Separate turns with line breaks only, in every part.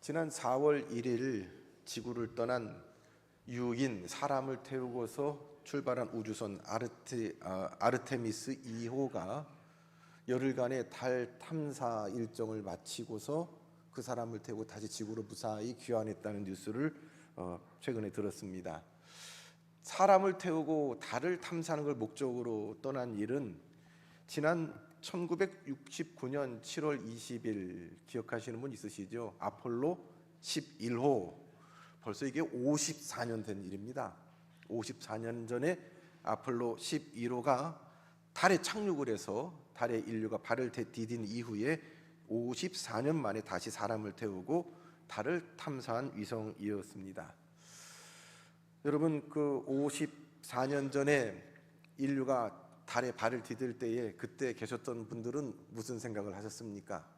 지난 4월 1일 지구를 떠난 유인 사람을 태우고서 출발한 우주선 아르테미스 2호가 열흘간의 달 탐사 일정을 마치고서 그 사람을 태우고 다시 지구로 무사히 귀환했다는 뉴스를 최근에 들었습니다. 사람을 태우고 달을 탐사하는 걸 목적으로 떠난 일은 지난 1969년 7월 20일 기억하시는 분 있으시죠? 아폴로 11호. 벌써 이게 54년 된 일입니다. 54년 전에 아폴로 11호가 달에 착륙을 해서 달에 인류가 발을 디딘 이후에 54년 만에 다시 사람을 태우고 달을 탐사한 위성이었습니다. 여러분, 그 54년 전에 인류가 달에 발을 디딜 때에 그때 계셨던 분들은 무슨 생각을 하셨습니까?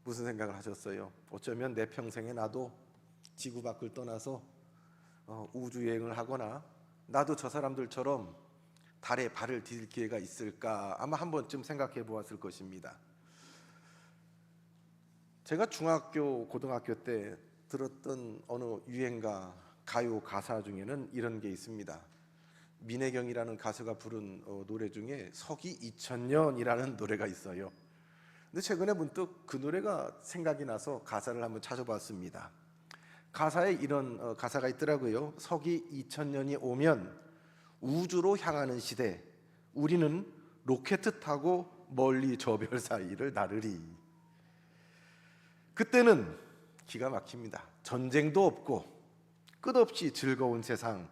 무슨 생각을 하셨어요? 어쩌면 내 평생에 나도 지구 밖을 떠나서 우주 여행을 하거나 나도 저 사람들처럼 달에 발을 디딜 기회가 있을까 아마 한 번쯤 생각해 보았을 것입니다. 제가 중학교, 고등학교 때 들었던 어느 유행가 가요 가사 중에는 이런 게 있습니다. 민혜경이라는 가수가 부른 노래 중에 서기 2000년이라는 노래가 있어요. 근데 최근에 문득 그 노래가 생각이 나서 가사를 한번 찾아봤습니다. 가사에 이런 가사가 있더라고요. 서기 2000년이 오면 우주로 향하는 시대, 우리는 로켓 타고 멀리 저 별 사이를 나르리. 그때는 기가 막힙니다. 전쟁도 없고 끝없이 즐거운 세상,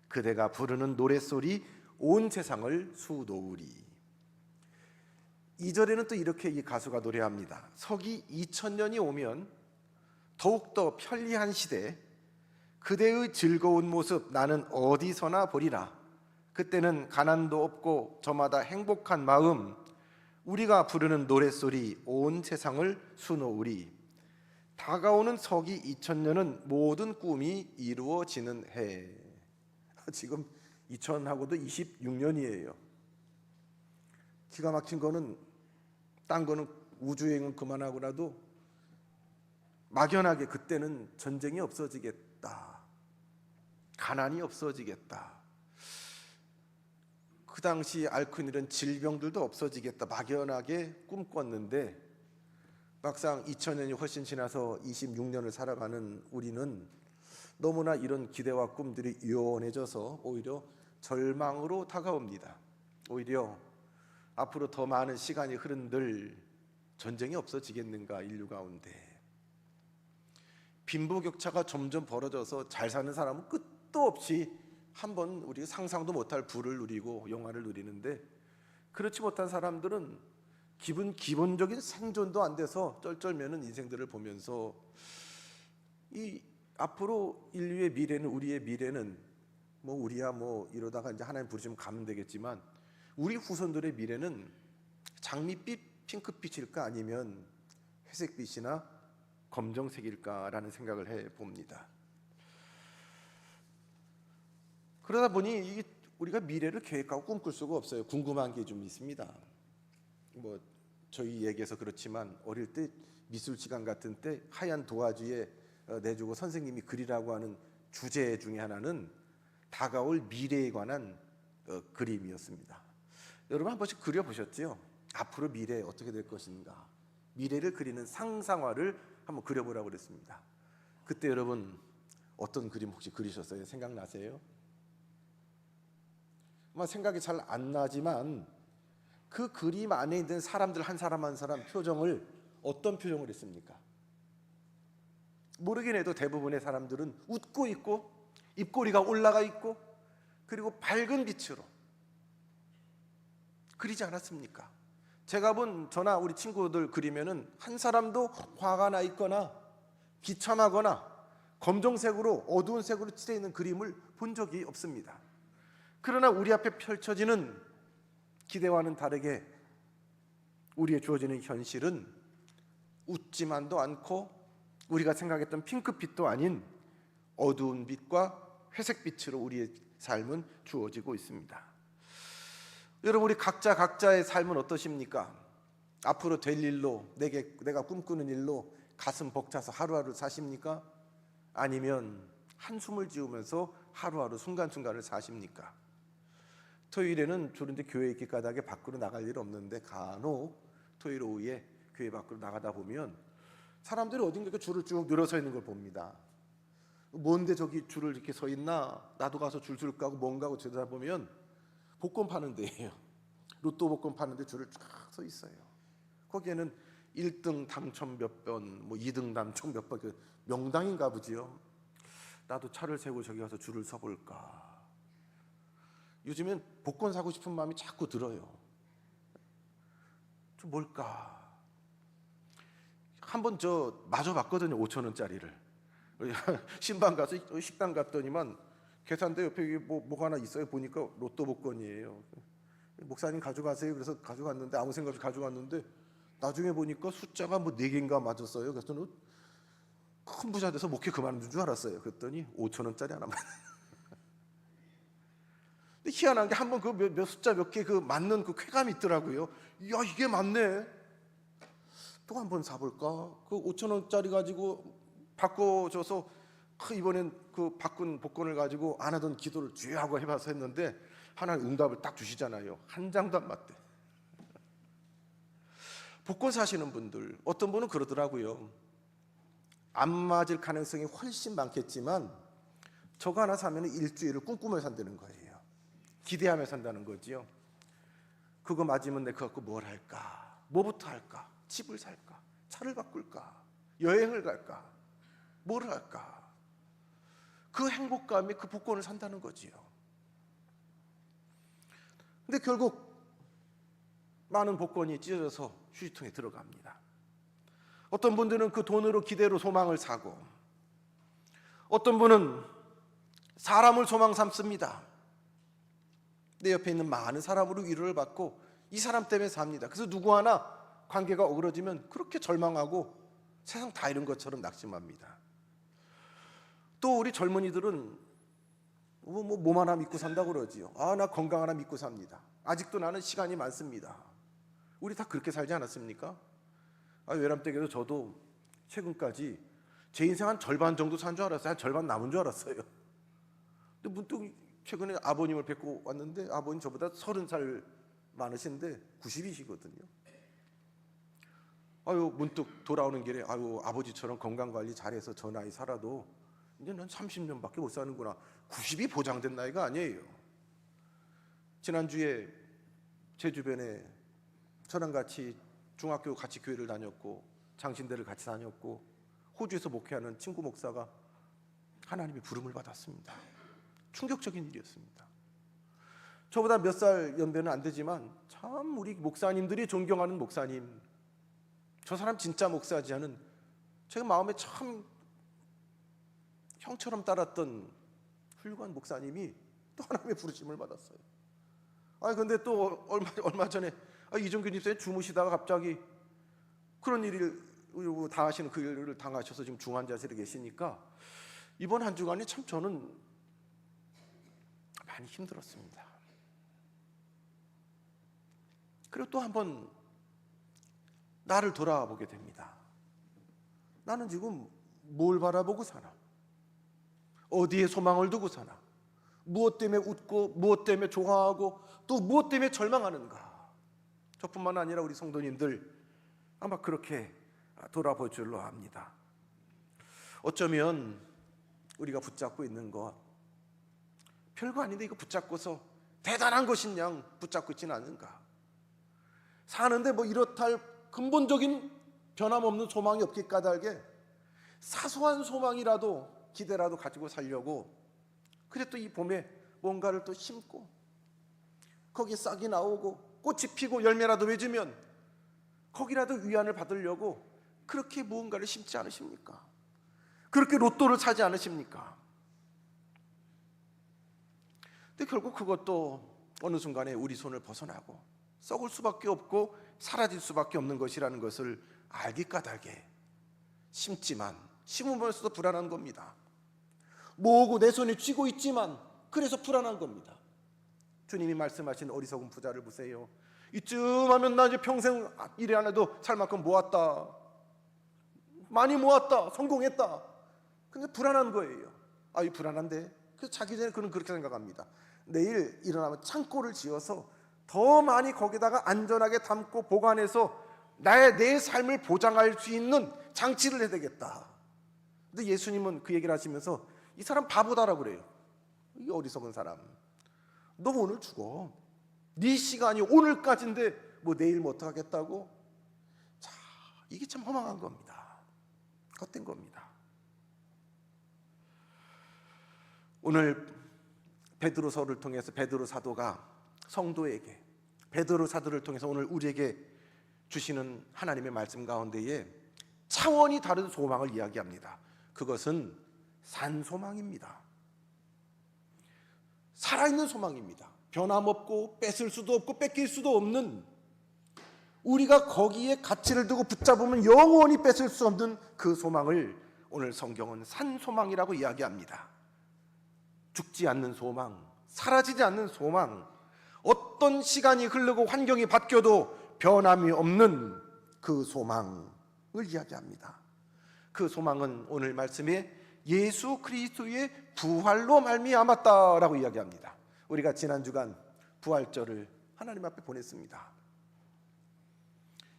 그대가 부르는 노랫소리 온 세상을 수놓으리. 2절에는 또 이렇게 이 가수가 노래합니다. 서기 2000년이 오면 더욱더 편리한 시대, 그대의 즐거운 모습 나는 어디서나 보리라. 그때는 가난도 없고 저마다 행복한 마음, 우리가 부르는 노랫소리 온 세상을 수놓으리. 다가오는 서기 2000년은 모든 꿈이 이루어지는 해. 지금 2000하고도 26년이에요. 기가 막힌 거는 딴 거는 우주여행은 그만하고라도 막연하게 그때는 전쟁이 없어지겠다, 가난이 없어지겠다, 그 당시 앓고 있는 질병들도 없어지겠다 막연하게 꿈꿨는데 막상 2000년이 훨씬 지나서 26년을 살아가는 우리는 너무나 이런 기대와 꿈들이 요원해져서 오히려 절망으로 다가옵니다. 오히려 앞으로 더 많은 시간이 흐른들 전쟁이 없어지겠는가, 인류 가운데. 빈부격차가 점점 벌어져서 잘 사는 사람은 끝도 없이 한번 우리 상상도 못할 부를 누리고 영화를 누리는데, 그렇지 못한 사람들은 기본적인 생존도 안 돼서 쩔쩔매는 인생들을 보면서 이 앞으로 인류의 미래는, 우리의 미래는 우리야 이러다가 이제 하나님 부르시면 가면 되겠지만 우리 후손들의 미래는 장밋빛, 핑크빛일까 아니면 회색빛이나 검정색일까라는 생각을 해봅니다. 그러다 보니 우리가 미래를 계획하고 꿈꿀 수가 없어요. 궁금한 게 좀 있습니다. 저희 얘기해서 그렇지만 어릴 때 미술 시간 같은 때 하얀 도화지에 내주고 선생님이 그리라고 하는 주제 중에 하나는 다가올 미래에 관한 그림이었습니다. 여러분 한 번씩 그려보셨죠? 앞으로 미래 어떻게 될 것인가, 미래를 그리는 상상화를 한번 그려보라고 그랬습니다. 그때 여러분 어떤 그림 혹시 그리셨어요? 생각나세요? 생각이 잘 안 나지만 그 그림 안에 있는 사람들 한 사람 한 사람 표정을 어떤 표정을 했습니까? 모르긴 해도 대부분의 사람들은 웃고 있고 입꼬리가 올라가 있고 그리고 밝은 빛으로 그리지 않았습니까? 제가 본 저나 우리 친구들 그리면은 한 사람도 화가 나 있거나 비참하거나 검정색으로 어두운 색으로 칠해 있는 그림을 본 적이 없습니다. 그러나 우리 앞에 펼쳐지는 기대와는 다르게 우리의 주어지는 현실은 웃지만도 않고 우리가 생각했던 핑크빛도 아닌 어두운 빛과 회색빛으로 우리의 삶은 주어지고 있습니다. 여러분, 우리 각자의 삶은 어떠십니까? 앞으로 될 일로, 내가 꿈꾸는 일로 가슴 벅차서 하루하루 사십니까? 아니면 한숨을 지으면서 하루하루 순간순간을 사십니까? 토요일에는 주로 이제 교회 있기 까닭에 밖으로 나갈 일 없는데 간혹 토요일 오후에 교회 밖으로 나가다 보면 사람들이 어딘가 이렇게 줄을 쭉 늘어서 있는 걸 봅니다. 뭔데 저기 줄을 이렇게 서 있나? 나도 가서 줄 서까 하고 뭔가 하고 쳐다보면 복권 파는 데예요. 로또 복권 파는데 줄을 쫙 서 있어요. 거기에는 1등 당첨 몇 번, 뭐 2등 당첨 몇 번, 그 명당인가 보지요. 나도 차를 세우고 저기 가서 줄을 서볼까. 요즘엔 복권 사고 싶은 마음이 자꾸 들어요. 좀 뭘까? 한번 저 마저 봤거든요. 5,000원짜리를. 신방 가서 식당 갔더니만 계산대 옆에 뭐가 하나 있어요. 보니까 로또 복권이에요. 목사님 가져가세요. 그래서 가져갔는데 아무 생각 없이 가져갔는데 나중에 보니까 숫자가 뭐 4개인가 맞았어요. 그래서 큰 부자 돼서 목회 그만둔 줄 알았어요. 그랬더니 5,000원짜리 하나만. 근데 희한한 게 한번 그 몇 숫자 몇 개 그 맞는 그 쾌감이 있더라고요. 야, 이게 맞네. 또 한번 사볼까? 그 5,000원짜리 가지고 바꿔줘서 이번엔 그 바꾼 복권을 가지고 안 하던 기도를 주여하고 해봐서 했는데 하나님 응답을 딱 주시잖아요. 한 장도 안 맞대. 복권 사시는 분들 어떤 분은 그러더라고요. 안 맞을 가능성이 훨씬 많겠지만 저거 하나 사면 일주일을 꿈꾸며 산다는 거예요. 기대하며 산다는 거지요. 그거 맞으면 내가 갖고 뭘 할까? 뭐부터 할까? 집을 살까? 차를 바꿀까? 여행을 갈까? 뭘 할까? 그 행복감이 그 복권을 산다는 거지요. 근데 결국 많은 복권이 찢어져서 휴지통에 들어갑니다. 어떤 분들은 그 돈으로 기대로 소망을 사고, 어떤 분은 사람을 소망 삼습니다. 내 옆에 있는 많은 사람으로 위로를 받고 이 사람 때문에 삽니다. 그래서 누구 하나 관계가 어그러지면 그렇게 절망하고 세상 다 잃은 것처럼 낙심합니다. 또 우리 젊은이들은 몸 하나 믿고 산다고 그러지요. 나 건강 하나 믿고 삽니다. 아직도 나는 시간이 많습니다. 우리 다 그렇게 살지 않았습니까? 외람댁에서 저도 최근까지 제 인생 한 절반 정도 산 줄 알았어요. 한 절반 남은 줄 알았어요. 근데 문득 최근에 아버님을 뵙고 왔는데 아버님 저보다 30살 많으신데 90이시거든요. 문득 돌아오는 길에 아버지처럼 건강관리 잘해서 저 나이 살아도 이제 난 30년밖에 못 사는구나. 90이 보장된 나이가 아니에요. 지난주에 제 주변에 저랑 같이 중학교 같이 교회를 다녔고 장신대를 같이 다녔고 호주에서 목회하는 친구 목사가 하나님의 부름을 받았습니다. 충격적인 일이었습니다. 저보다 몇 살 연배는 안 되지만 참 우리 목사님들이 존경하는 목사님, 저 사람 진짜 목사지 하는 제가 마음에 참 형처럼 따랐던 훌륭한 목사님이 또 하나님의 부르심을 받았어요. 근데 또 얼마 전에 이종균 집사님 주무시다가 갑자기 그런 일을 당하시는 그 일을 당하셔서 지금 중환자실에 계시니까 이번 한 주간이 참 저는 많이 힘들었습니다. 그리고 또 한번 나를 돌아보게 됩니다. 나는 지금 뭘 바라보고 사나? 어디에 소망을 두고 사나? 무엇 때문에 웃고 무엇 때문에 좋아하고 또 무엇 때문에 절망하는가? 저뿐만 아니라 우리 성도님들 아마 그렇게 돌아볼 줄로 압니다. 어쩌면 우리가 붙잡고 있는 것 별거 아닌데 이거 붙잡고서 대단한 것인 양 붙잡고 있지는 않은가? 사는데 이렇다 할 근본적인 변함없는 소망이 없기 까닭에 사소한 소망이라도 기대라도 가지고 살려고 그래 또 이 봄에 뭔가를 또 심고 거기에 싹이 나오고 꽃이 피고 열매라도 맺으면 거기라도 위안을 받으려고 그렇게 무언가를 심지 않으십니까? 그렇게 로또를 사지 않으십니까? 근데 결국 그것도 어느 순간에 우리 손을 벗어나고 썩을 수밖에 없고 사라질 수밖에 없는 것이라는 것을 알기 까닭에 심지만 심으면서도 불안한 겁니다. 모으고 내 손에 쥐고 있지만 그래서 불안한 겁니다. 주님이 말씀하신 어리석은 부자를 보세요. 이쯤 하면 나 이제 평생 일 안 해도 살 만큼 모았다. 많이 모았다, 성공했다. 근데 불안한 거예요. 이 불안한데. 그래서 자기 전에 그는 그렇게 생각합니다. 내일 일어나면 창고를 지어서 더 많이 거기다가 안전하게 담고 보관해서 내 삶을 보장할 수 있는 장치를 해야 되겠다. 근데 예수님은 그 얘기를 하시면서 이 사람 바보다라고 그래요. 이 어리석은 사람, 너 오늘 죽어. 네 시간이 오늘까지인데 뭐 내일 뭐 어떡하겠다고. 자, 이게 참 허망한 겁니다. 헛된 겁니다. 오늘 베드로서를 통해서 베드로 사도가 성도에게, 베드로 사도를 통해서 오늘 우리에게 주시는 하나님의 말씀 가운데에 차원이 다른 소망을 이야기합니다. 그것은 산소망입니다. 살아있는 소망입니다. 변함없고 뺏을 수도 없고 뺏길 수도 없는, 우리가 거기에 가치를 두고 붙잡으면 영원히 뺏을 수 없는 그 소망을 오늘 성경은 산소망이라고 이야기합니다. 죽지 않는 소망, 사라지지 않는 소망, 어떤 시간이 흐르고 환경이 바뀌어도 변함이 없는 그 소망을 이야기합니다. 그 소망은 오늘 말씀에 예수 그리스도의 부활로 말미암았다라고 이야기합니다. 우리가 지난 주간 부활절을 하나님 앞에 보냈습니다.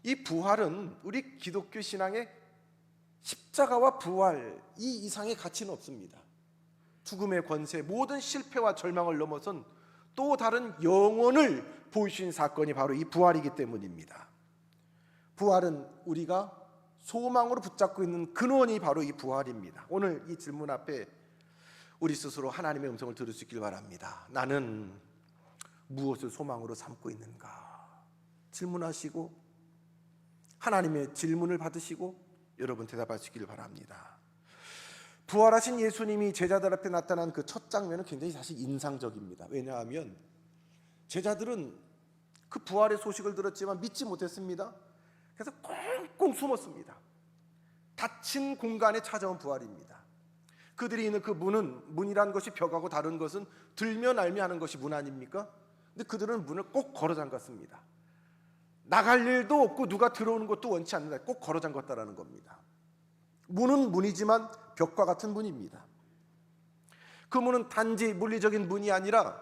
이 부활은 우리 기독교 신앙의 십자가와 부활 이 이상의 가치는 없습니다. 죽음의 권세, 모든 실패와 절망을 넘어선 또 다른 영혼을 보여주신 사건이 바로 이 부활이기 때문입니다. 부활은 우리가 소망으로 붙잡고 있는 근원이 바로 이 부활입니다. 오늘 이 질문 앞에 우리 스스로 하나님의 음성을 들을 수 있길 바랍니다. 나는 무엇을 소망으로 삼고 있는가? 질문하시고 하나님의 질문을 받으시고 여러분 대답하시길 바랍니다. 부활하신 예수님이 제자들 앞에 나타난 그 첫 장면은 굉장히 사실 인상적입니다. 왜냐하면 제자들은 그 부활의 소식을 들었지만 믿지 못했습니다. 그래서 꽁꽁 숨었습니다. 닫힌 공간에 찾아온 부활입니다. 그들이 있는 그 문이란 것이 벽하고 다른 것은 들면 알미 하는 것이 문 아닙니까? 근데 그들은 문을 꼭 걸어 잠갔습니다. 나갈 일도 없고 누가 들어오는 것도 원치 않는다. 꼭 걸어 잠갔다라는 겁니다. 문은 문이지만 벽과 같은 문입니다. 그 문은 단지 물리적인 문이 아니라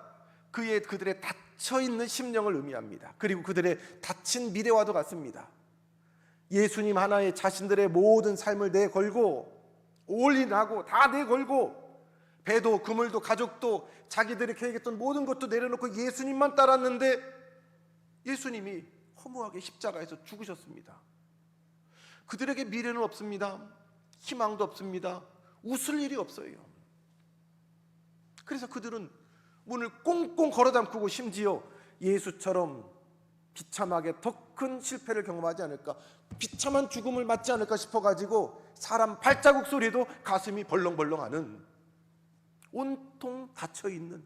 그들의 닫혀있는 심령을 의미합니다. 그리고 그들의 닫힌 미래와도 같습니다. 예수님 하나에 자신들의 모든 삶을 내걸고 올인하고 다 내걸고 배도 그물도 가족도 자기들이 계획했던 모든 것도 내려놓고 예수님만 따랐는데 예수님이 허무하게 십자가에서 죽으셨습니다. 그들에게 미래는 없습니다. 희망도 없습니다. 웃을 일이 없어요. 그래서 그들은 문을 꽁꽁 걸어 잠그고 심지어 예수처럼 비참하게 더 큰 실패를 경험하지 않을까, 비참한 죽음을 맞지 않을까 싶어가지고 사람 발자국 소리도 가슴이 벌렁벌렁하는, 온통 닫혀있는,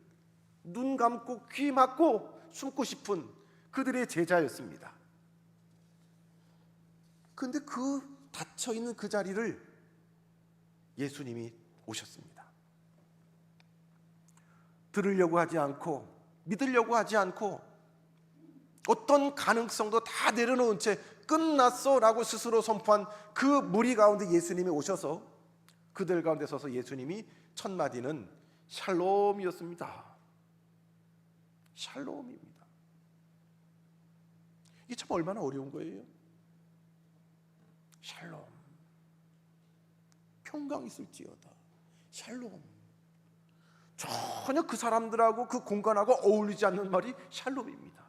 눈 감고 귀 막고 숨고 싶은 그들의 제자였습니다. 그런데 그 닫혀있는 그 자리를 예수님이 오셨습니다. 들으려고 하지 않고 믿으려고 하지 않고 어떤 가능성도 다 내려놓은 채 끝났어 라고 스스로 선포한 그 무리 가운데 예수님이 오셔서 그들 가운데 서서 예수님이 첫 마디는 샬롬이었습니다. 샬롬입니다. 이게 참 얼마나 어려운 거예요. 샬롬, 평강 있을지어다. 샬롬, 전혀 그 사람들하고 그 공간하고 어울리지 않는 말이 샬롬입니다.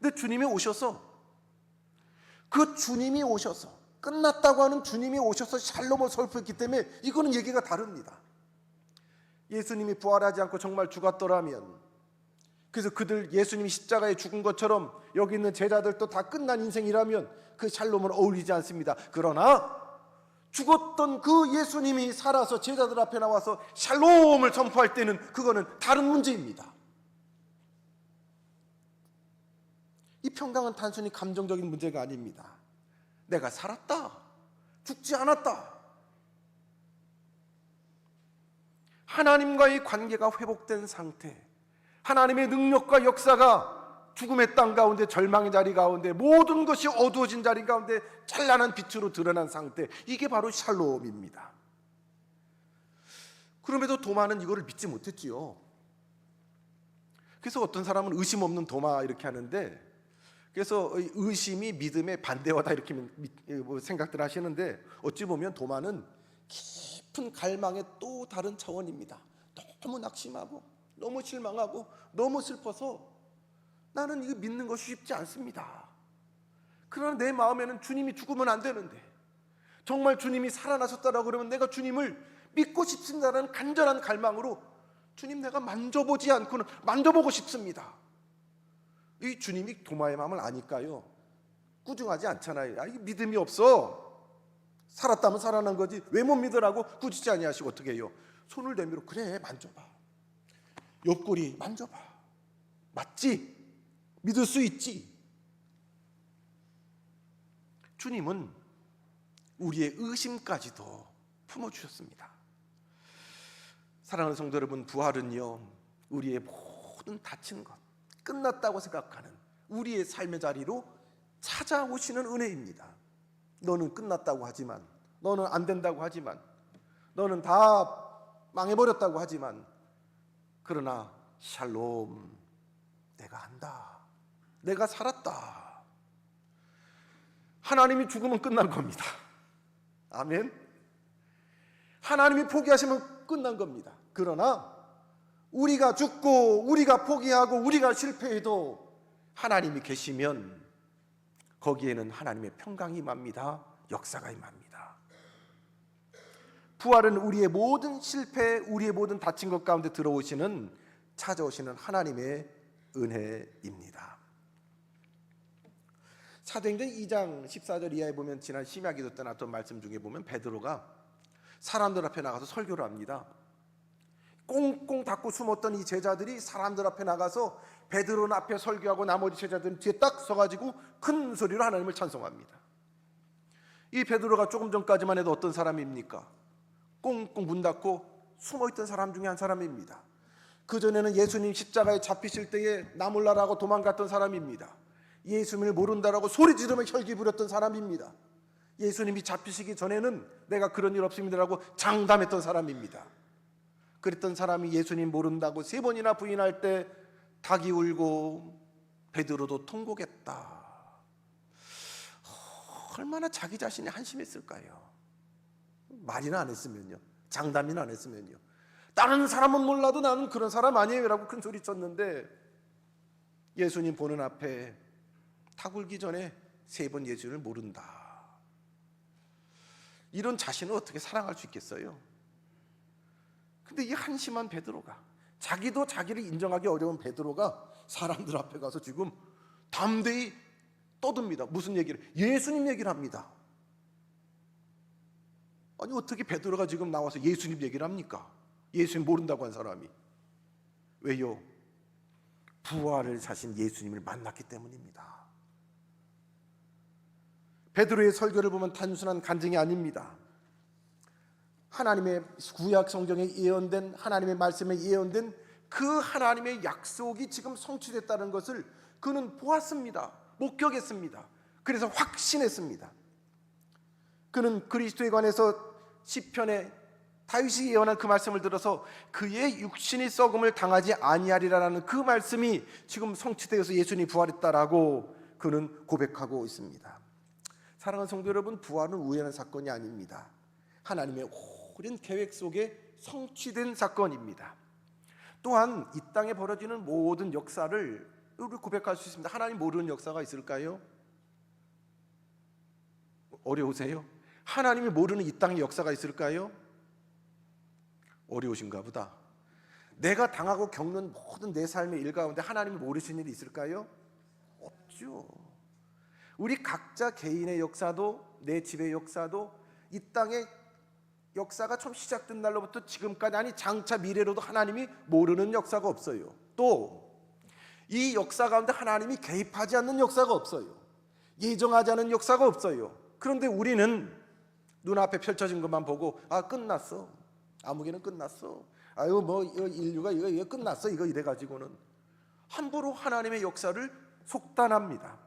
근데 주님이 오셔서, 그 주님이 오셔서, 끝났다고 하는 주님이 오셔서 샬롬을 선포했기 때문에 이거는 얘기가 다릅니다. 예수님이 부활하지 않고 정말 죽었더라면, 그래서 그들 예수님이 십자가에 죽은 것처럼 여기 있는 제자들도 다 끝난 인생이라면 그 샬롬은 어울리지 않습니다. 그러나 죽었던 그 예수님이 살아서 제자들 앞에 나와서 샬롬을 선포할 때는 그거는 다른 문제입니다. 이 평강은 단순히 감정적인 문제가 아닙니다. 내가 살았다, 죽지 않았다, 하나님과의 관계가 회복된 상태, 하나님의 능력과 역사가 죽음의 땅 가운데, 절망의 자리 가운데, 모든 것이 어두워진 자리 가운데 찬란한 빛으로 드러난 상태, 이게 바로 샬롬입니다. 그럼에도 도마는 이거를 믿지 못했지요. 그래서 어떤 사람은 의심 없는 도마 이렇게 하는데, 그래서 의심이 믿음의 반대어다 이렇게 생각들 하시는데, 어찌 보면 도마는 깊은 갈망의 또 다른 차원입니다. 너무 낙심하고 너무 실망하고 너무 슬퍼서 나는 이거 믿는 것이 쉽지 않습니다. 그러나 내 마음에는 주님이 죽으면 안 되는데, 정말 주님이 살아나셨다라고 그러면 내가 주님을 믿고 싶습니다라는 간절한 갈망으로 주님 내가 만져보지 않고는 만져보고 싶습니다. 이 주님이 도마의 마음을 아니까요, 꾸중하지 않잖아요. 아, 이 믿음이 없어. 살았다면 살아난 거지 왜 못 믿으라고 꾸짖지 아니하시고 어떻게 해요? 손을 내밀어 그래 만져봐. 옆구리 만져봐. 맞지? 믿을 수 있지? 주님은 우리의 의심까지도 품어주셨습니다. 사랑하는 성도 여러분, 부활은요, 우리의 모든 다친 것, 끝났다고 생각하는 우리의 삶의 자리로 찾아오시는 은혜입니다. 너는 끝났다고 하지만, 너는 안 된다고 하지만, 너는 다 망해버렸다고 하지만, 그러나 샬롬, 내가 안다. 내가 살았다. 하나님이 죽으면 끝난 겁니다. 아멘. 하나님이 포기하시면 끝난 겁니다. 그러나 우리가 죽고 우리가 포기하고 우리가 실패해도 하나님이 계시면 거기에는 하나님의 평강이 임합니다. 역사가 임합니다. 부활은 우리의 모든 실패, 우리의 모든 다친 것 가운데 들어오시는, 찾아오시는 하나님의 은혜입니다. 사도행전 2장 14절 이하에 보면, 지난 심야기도 때 나왔던 말씀 중에 보면 베드로가 사람들 앞에 나가서 설교를 합니다. 꽁꽁 닫고 숨었던 이 제자들이 사람들 앞에 나가서 베드로는 앞에 설교하고 나머지 제자들은 뒤에 딱 서가지고 큰 소리로 하나님을 찬송합니다. 이 베드로가 조금 전까지만 해도 어떤 사람입니까? 꽁꽁 문 닫고 숨어있던 사람 중에 한 사람입니다. 그전에는 예수님 십자가에 잡히실 때에 나몰라라고 도망갔던 사람입니다. 예수님을 모른다라고 소리 지르며 혈기 부렸던 사람입니다. 예수님이 잡히시기 전에는 내가 그런 일 없습니다라고 장담했던 사람입니다. 그랬던 사람이 예수님 모른다고 3번이나 부인할 때 닭이 울고 베드로도 통곡했다. 얼마나 자기 자신이 한심했을까요? 말이나 안 했으면요, 장담이나 안 했으면요, 다른 사람은 몰라도 나는 그런 사람 아니에요 라고 큰 소리 쳤는데, 예수님 보는 앞에 닭 울기 전에 3번 예수님을 모른다. 이런 자신을 어떻게 사랑할 수 있겠어요? 근데 이 한심한 베드로가, 자기도 자기를 인정하기 어려운 베드로가 사람들 앞에 가서 지금 담대히 떠듭니다. 무슨 얘기를? 예수님 얘기를 합니다. 아니 어떻게 베드로가 지금 나와서 예수님 얘기를 합니까? 예수님 모른다고 한 사람이. 왜요? 부활을 사신 예수님을 만났기 때문입니다. 베드로의 설교를 보면 단순한 간증이 아닙니다. 하나님의 구약 성경에 예언된, 하나님의 말씀에 예언된 그 하나님의 약속이 지금 성취됐다는 것을 그는 보았습니다. 목격했습니다. 그래서 확신했습니다. 그는 그리스도에 관해서 시편에 다윗이 예언한 그 말씀을 들어서 그의 육신이 썩음을 당하지 아니하리라는 그 말씀이 지금 성취되어서 예수님이 부활했다라고 그는 고백하고 있습니다. 사랑하는 성도 여러분, 부활은 우연한 사건이 아닙니다. 하나님의 오랜 계획 속에 성취된 사건입니다. 또한 이 땅에 벌어지는 모든 역사를 우리 고백할 수 있습니다. 하나님 모르는 역사가 있을까요? 어려우세요? 하나님이 모르는 이 땅의 역사가 있을까요? 어려우신가 보다. 내가 당하고 겪는 모든 내 삶의 일 가운데 하나님이 모르시는 일이 있을까요? 없죠. 우리 각자 개인의 역사도, 내 집의 역사도, 이 땅의 역사가 처음 시작된 날로부터 지금까지, 아니 장차 미래로도 하나님이 모르는 역사가 없어요. 또 이 역사 가운데 하나님이 개입하지 않는 역사가 없어요. 예정하지 않은 역사가 없어요. 그런데 우리는 눈앞에 펼쳐진 것만 보고 끝났어. 아무개는 끝났어. 아유 인류가 이거 끝났어. 이거 이래 가지고는 함부로 하나님의 역사를 속단합니다.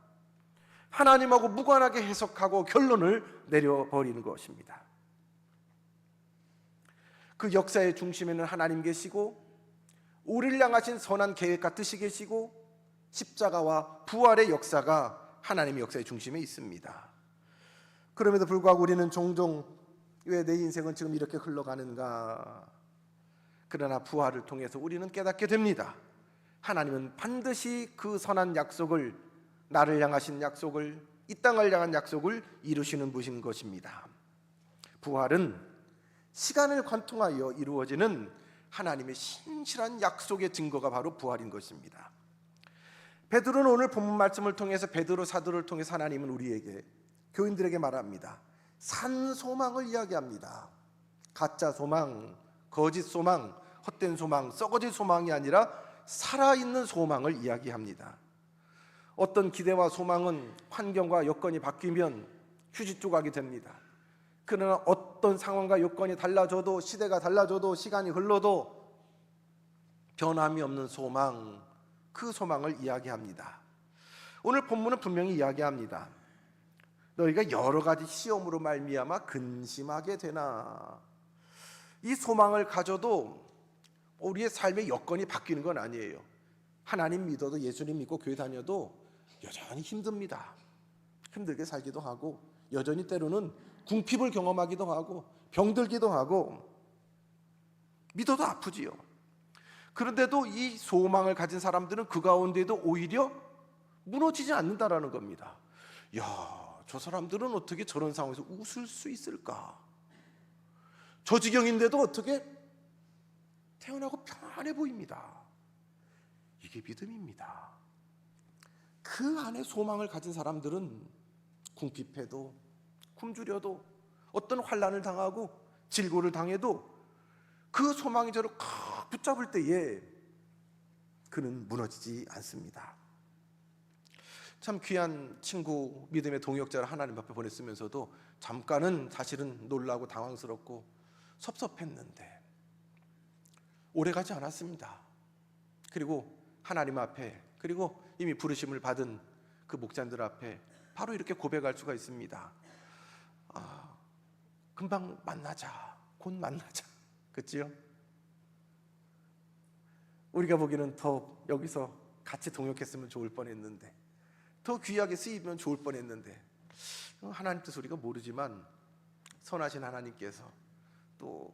하나님하고 무관하게 해석하고 결론을 내려버리는 것입니다. 그 역사의 중심에는 하나님 계시고 우리를 향하신 선한 계획과 뜻이 계시고 십자가와 부활의 역사가 하나님의 역사의 중심에 있습니다. 그럼에도 불구하고 우리는 종종 왜 내 인생은 지금 이렇게 흘러가는가? 그러나 부활을 통해서 우리는 깨닫게 됩니다. 하나님은 반드시 그 선한 약속을, 나를 향하신 약속을, 이 땅을 향한 약속을 이루시는 분인 것입니다. 부활은 시간을 관통하여 이루어지는 하나님의 신실한 약속의 증거가 바로 부활인 것입니다. 베드로는 오늘 본문 말씀을 통해서, 베드로 사도를 통해서 하나님은 우리에게, 교인들에게 말합니다. 산 소망을 이야기합니다. 가짜 소망, 거짓 소망, 헛된 소망, 썩어질 소망이 아니라 살아있는 소망을 이야기합니다. 어떤 기대와 소망은 환경과 여건이 바뀌면 휴지 조각이 됩니다. 그러나 어떤 상황과 여건이 달라져도, 시대가 달라져도, 시간이 흘러도 변함이 없는 소망, 그 소망을 이야기합니다. 오늘 본문은 분명히 이야기합니다. 너희가 여러 가지 시험으로 말미암아 근심하게 되나. 이 소망을 가져도 우리의 삶의 여건이 바뀌는 건 아니에요. 하나님 믿어도, 예수님 믿고 교회 다녀도 여전히 힘듭니다. 힘들게 살기도 하고, 여전히 때로는 궁핍을 경험하기도 하고, 병들기도 하고, 믿어도 아프지요. 그런데도 이 소망을 가진 사람들은 그 가운데도 오히려 무너지지 않는다라는 겁니다. 야, 저 사람들은 어떻게 저런 상황에서 웃을 수 있을까? 저 지경인데도 어떻게 태어나고 평안해 보입니다. 이게 믿음입니다. 그 안에 소망을 가진 사람들은 궁핍해도, 굶주려도, 어떤 환난을 당하고 질고를 당해도 그 소망이 저를 칵 붙잡을 때에 그는 무너지지 않습니다. 참 귀한 친구, 믿음의 동역자를 하나님 앞에 보냈으면서도 잠깐은 사실은 놀라고 당황스럽고 섭섭했는데 오래가지 않았습니다. 그리고 하나님 앞에, 그리고 이미 부르심을 받은 그 목자들 앞에 바로 이렇게 고백할 수가 있습니다. 금방 만나자, 곧 만나자. 그치요? 우리가 보기에는 더 여기서 같이 동역했으면 좋을 뻔했는데, 더 귀하게 쓰이면 좋을 뻔했는데, 하나님 뜻 우리가 모르지만 선하신 하나님께서 또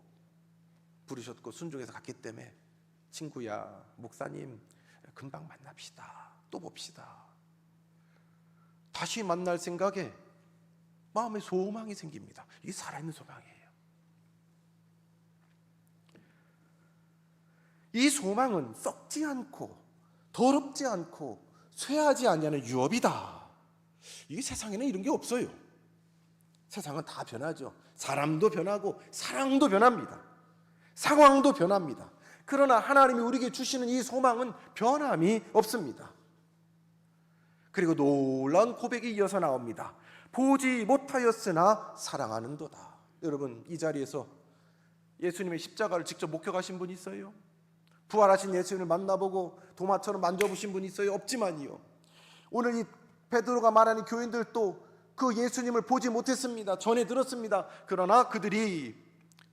부르셨고 순종해서 갔기 때문에, 친구야, 목사님, 금방 만납시다, 또 봅시다, 다시 만날 생각에 마음에 소망이 생깁니다. 이게 살아있는 소망이에요. 이 소망은 썩지 않고 더럽지 않고 쇠하지 아니하는 유업이다. 이게 세상에는 이런 게 없어요. 세상은 다 변하죠. 사람도 변하고 사랑도 변합니다. 상황도 변합니다. 그러나 하나님이 우리에게 주시는 이 소망은 변함이 없습니다. 그리고 놀라운 고백이 이어서 나옵니다. 보지 못하였으나 사랑하는도다. 여러분, 이 자리에서 예수님의 십자가를 직접 목격하신 분 있어요? 부활하신 예수님을 만나보고 도마처럼 만져보신 분 있어요? 없지만요, 오늘 이 베드로가 말하는 교인들도 그 예수님을 보지 못했습니다. 전에 들었습니다. 그러나 그들이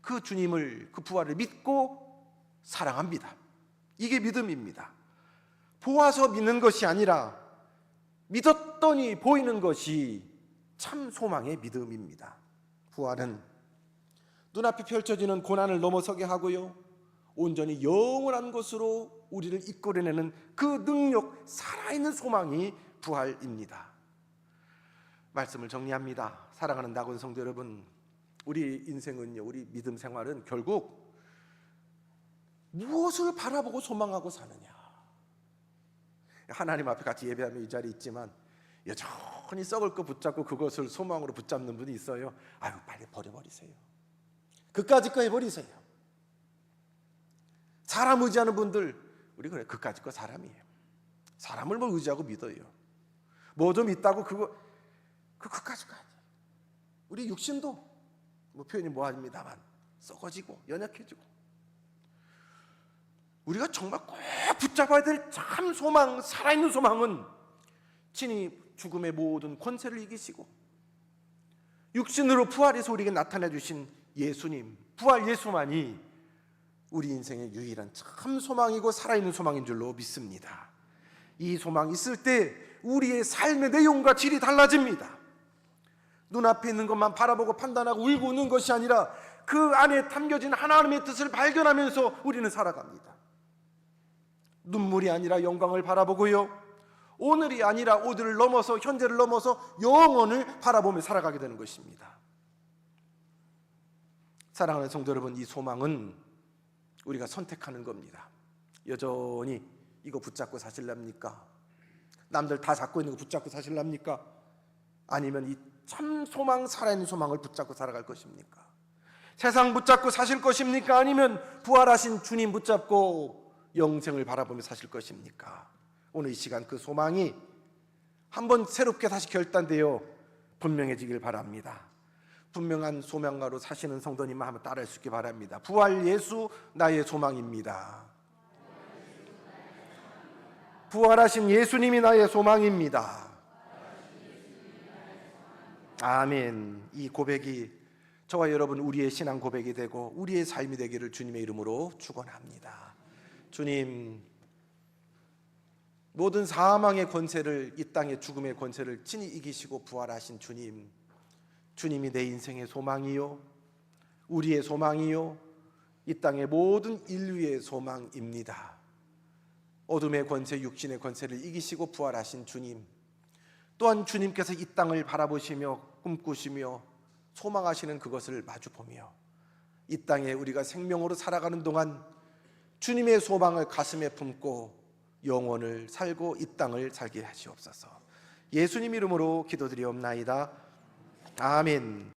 그 주님을, 그 부활을 믿고 사랑합니다. 이게 믿음입니다. 보아서 믿는 것이 아니라 믿었더니 보이는 것이 참 소망의 믿음입니다. 부활은 눈앞에 펼쳐지는 고난을 넘어서게 하고요, 온전히 영원한 것으로 우리를 이끌어내는 그 능력, 살아있는 소망이 부활입니다. 말씀을 정리합니다. 사랑하는 나곤 성도 여러분, 우리 인생은요, 우리 믿음 생활은 결국 무엇을 바라보고 소망하고 사느냐. 하나님 앞에 같이 예배하며 이 자리에 있지만 여전히 썩을 거 붙잡고 그것을 소망으로 붙잡는 분이 있어요. 아유, 빨리 버려버리세요. 그까짓 거 해버리세요. 사람 의지하는 분들, 우리 그래, 그까짓 거 사람이에요. 사람을 뭐 의지하고 믿어요. 뭐 좀 있다고 그까짓 거 아니에요. 우리 육신도 뭐 표현이 뭐합니다만 썩어지고 연약해지고, 우리가 정말 꼭 붙잡아야 될 참 소망, 살아있는 소망은 친히 죽음의 모든 권세를 이기시고 육신으로 부활해서 우리에게 나타내 주신 예수님, 부활 예수만이 우리 인생의 유일한 참 소망이고 살아있는 소망인 줄로 믿습니다. 이 소망이 있을 때 우리의 삶의 내용과 질이 달라집니다. 눈앞에 있는 것만 바라보고 판단하고 울고 웃는 것이 아니라 그 안에 담겨진 하나님의 뜻을 발견하면서 우리는 살아갑니다. 눈물이 아니라 영광을 바라보고요, 오늘이 아니라 오늘을 넘어서 현재를 넘어서 영원을 바라보며 살아가게 되는 것입니다. 사랑하는 성도 여러분, 이 소망은 우리가 선택하는 겁니다. 여전히 이거 붙잡고 사실랍니까? 남들 다 잡고 있는 거 붙잡고 사실랍니까? 아니면 이 참 소망, 살아있는 소망을 붙잡고 살아갈 것입니까? 세상 붙잡고 사실 것입니까? 아니면 부활하신 주님 붙잡고 영생을 바라보며 사실 것입니까? 오늘 이 시간 그 소망이 한번 새롭게 다시 결단되어 분명해지길 바랍니다. 분명한 소망가로 사시는 성도님만 한번 따라할 수 있게 바랍니다. 부활 예수 나의 소망입니다. 부활하신 예수님이 나의 소망입니다. 아멘. 이 고백이 저와 여러분 우리의 신앙 고백이 되고 우리의 삶이 되기를 주님의 이름으로 축원합니다. 주님, 모든 사망의 권세를, 이 땅의 죽음의 권세를 친히 이기시고 부활하신 주님, 주님이 내 인생의 소망이요, 우리의 소망이요, 이 땅의 모든 인류의 소망입니다. 어둠의 권세, 육신의 권세를 이기시고 부활하신 주님, 또한 주님께서 이 땅을 바라보시며 꿈꾸시며 소망하시는 그것을 마주보며 이 땅에 우리가 생명으로 살아가는 동안 주님의 소망을 가슴에 품고 영원을 살고 이 땅을 살게 하시옵소서. 예수님 이름으로 기도드리옵나이다. 아멘.